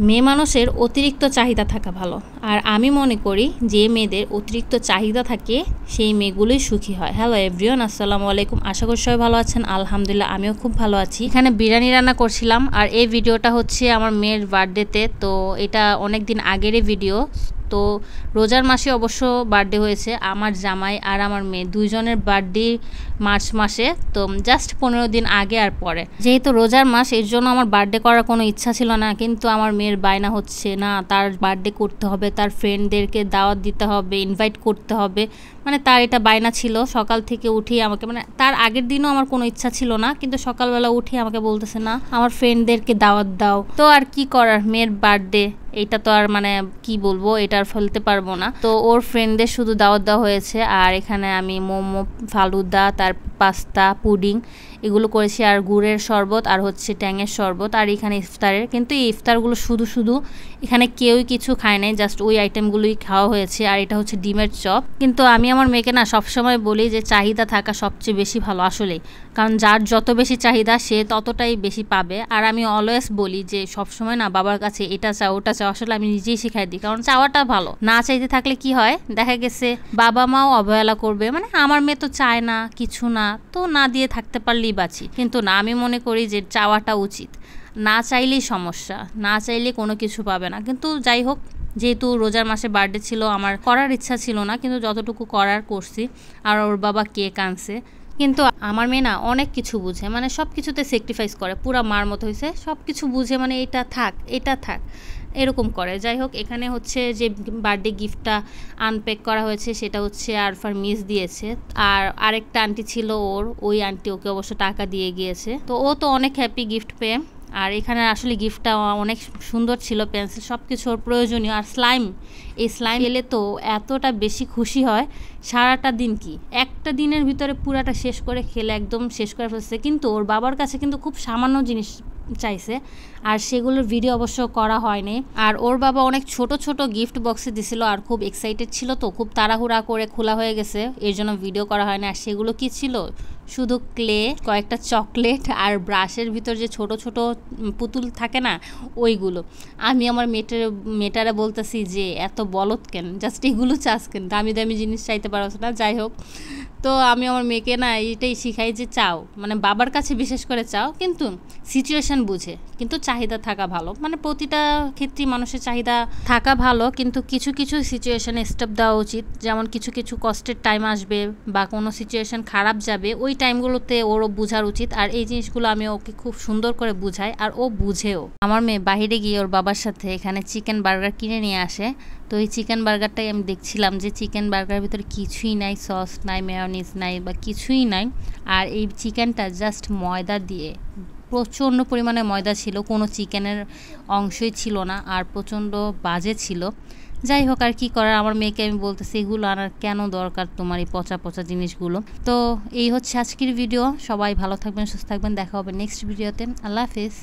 মেয়ে মানুষের অতিরিক্ত চাহিদা থাকা ভালো। আর আমি মনে করি যে মেয়েদের অতিরিক্ত চাহিদা থাকে সেই মেয়েগুলোই সুখী হয়। হ্যালো এভরিওয়ান, আসসালামু আলাইকুম। আশা করি সবাই ভালো আছেন। আলহামদুলিল্লাহ আমিও খুব ভালো আছি। এখানে বিরিয়ানি রান্না করছিলাম আর এই ভিডিওটা হচ্ছে আমার মেয়ের বার্থডেতে। তো এটা অনেক দিন আগেরই ভিডিও। তো রোজার মাসে অবশ্য বার্থডে হয়েছে আমার জামাই আর আমার মেয়ে দুইজনের বার্থডে মার্চ মাসে। তো জাস্ট 15 দিন আগে আর পরে, যেহেতু রোজার মাস এর জন্য আমার বার্থডে করার কোনো ইচ্ছা ছিল না, কিন্তু আমার মেয়ের বায়না হচ্ছে না তার বার্থডে করতে হবে, তার ফ্রেন্ডদেরকে দাওয়াত দিতে হবে, ইনভাইট করতে হবে, মানে তার এটা বায়না ছিল। সকাল থেকে উঠেই আমাকে, মানে তার আগের দিনও আমার কোনো ইচ্ছা ছিল না, কিন্তু সকালবেলা উঠে আমাকে বলতেছে না আমার ফ্রেন্ডদেরকে দাওয়াত দাও। তো আর কি করার, মেয়ের বার্থডে এটা তো আর মানে কি বলবো, এটা আর ফেলতে পারবো না। তো ওর ফ্রেন্ডদের শুধু দাওয়াত দেওয়া হয়েছে। আর এখানে আমি মোমো, ফালুদা, তার পাস্তা, পুডিং এগুলো করেছি, আর গুড়ের শরবত আর হচ্ছে ট্যাঙের শরবত। আর এখানে ইফতারের, কিন্তু এই ইফতারগুলো শুধু এখানে কেউই কিছু খায় নাই, জাস্ট ওই আইটেমগুলোই খাওয়া হয়েছে। আর এটা হচ্ছে ডিমের চপ। কিন্তু আমি আমার মেয়েকে না সবসময় বলি যে চাহিদা থাকা সবচেয়ে বেশি ভালো আসলেই, কারণ যার যত বেশি চাহিদা সে ততটাই বেশি পাবে। আর আমি অলওয়েজ বলি যে সবসময় না বাবার কাছে এটা চাও ওটা চাও, আসলে আমি নিজেই শিখাই দিই, কারণ চাওয়াটা ভালো। না চাইতে থাকলে কি হয়, দেখা গেছে বাবা মাও অবহেলা করবে, মানে আমার মেয়ে তো চায় না কিছু না, তো না দিয়ে থাকতে পারলেই বাঁচি। কিন্তু না, আমি মনে করি যে চাওয়াটা উচিত, না চাইলেই সমস্যা, না চাইলে কোনো কিছু পাবে না। কিন্তু যাই হোক, যেহেতু রোজার মাসে বার্থডে ছিল, আমার করার ইচ্ছা ছিল না, কিন্তু যতটুকু করার করছি। আর ওর বাবা কেক আনছে। কিন্তু আমার মেয়ে না অনেক কিছু বুঝে, মানে সব কিছুতে স্যাক্রিফাইস করে, পুরা মার মতো হয়েছে, সব কিছু বুঝে, মানে এটা থাক এটা থাক এরকম করে। যাই হোক, এখানে হচ্ছে যে বার্থডে গিফটটা আনপ্যাক করা হয়েছে সেটা হচ্ছে আরফার মিস দিয়েছে। আর আরেকটা আন্টি ছিল ওর, ওই আন্টি ওকে অবশ্য টাকা দিয়ে গিয়েছে। তো ও তো অনেক হ্যাপি গিফট পেয়ে। আর এখানে আসলে গিফটটা অনেক সুন্দর ছিল, পেন্সিল সব কিছু ওর প্রয়োজনীয়। আর স্লাইম, এই স্লাইম এলে তো এতটা বেশি খুশি হয়, সারাটা দিন কি একটা দিনের ভিতরে পুরাটা শেষ করে খেলে একদম শেষ করে ফেলছে। কিন্তু ওর বাবার কাছে কিন্তু খুব সামান্য জিনিস চাইছে, আর সেগুলোর ভিডিও অবশ্য করা হয়নি। আর ওর বাবা অনেক ছোট ছোট গিফট বক্সে দিছিল, আর খুব এক্সাইটেড ছিল, তো খুব তাড়াহুড়া করে খোলা হয়ে গেছে, এর জন্য ভিডিও করা হয় না। আর সেগুলো কি ছিল, শুধু ক্লে, কয়েকটা চকলেট আর ব্রাশের ভিতর যে ছোট ছোট পুতুল থাকে না ওইগুলো। আমি আমার মেয়েটারে বলতেছি যে এত বলত কেন, জাস্ট এগুলো চাস কেন, দামি দামি জিনিস চাইতে পারছ না। যাই হোক, তো আমি আমার মেয়েকে না এইটাই শিখাই যে চাও, মানে বাবার কাছে বিশেষ করে চাও, কিন্তু সিচুয়েশান বুঝে, কিন্তু চাহিদা থাকা ভালো। মানে প্রতিটা ক্ষেত্রেই মানুষের চাহিদা থাকা ভালো, কিন্তু কিছু কিছু সিচুয়েশানে স্টপ দেওয়া উচিত। যেমন কিছু কিছু কষ্টের টাইম আসবে বা কোনো সিচুয়েশান খারাপ যাবে, ওই টাইমগুলোতে ওরও বোঝার উচিত। আর এই জিনিসগুলো আমি ওকে খুব সুন্দর করে বুঝাই, আর ও বুঝেও। আমার মেয়ে বাহিরে গিয়ে ওর বাবার সাথে এখানে চিকেন বার্গার কিনে নিয়ে আসে। তো এই চিকেন বার্গারটাই আমি দেখছিলাম যে চিকেন বার্গারের ভিতরে কিছুই নাই, সস নাই, মেয়োনিজ নাই বা কিছুই নাই। আর এই চিকেনটা জাস্ট ময়দা দিয়ে, প্রচণ্ড পরিমাণে ময়দা ছিল, কোনো চিকেনের অংশই ছিল না, আর প্রচণ্ড বাজে ছিল। যাই হোক, আর কি করার, আমার মেয়েকে আমি বলতেছি এগুলো আনার কেন দরকার তোমার, এই পচা পচা জিনিসগুলো। তো এই হচ্ছে আজকের ভিডিও। সবাই ভালো থাকবেন, সুস্থ থাকবেন, দেখা হবে নেক্সট ভিডিওতে। আল্লাহ হাফিজ।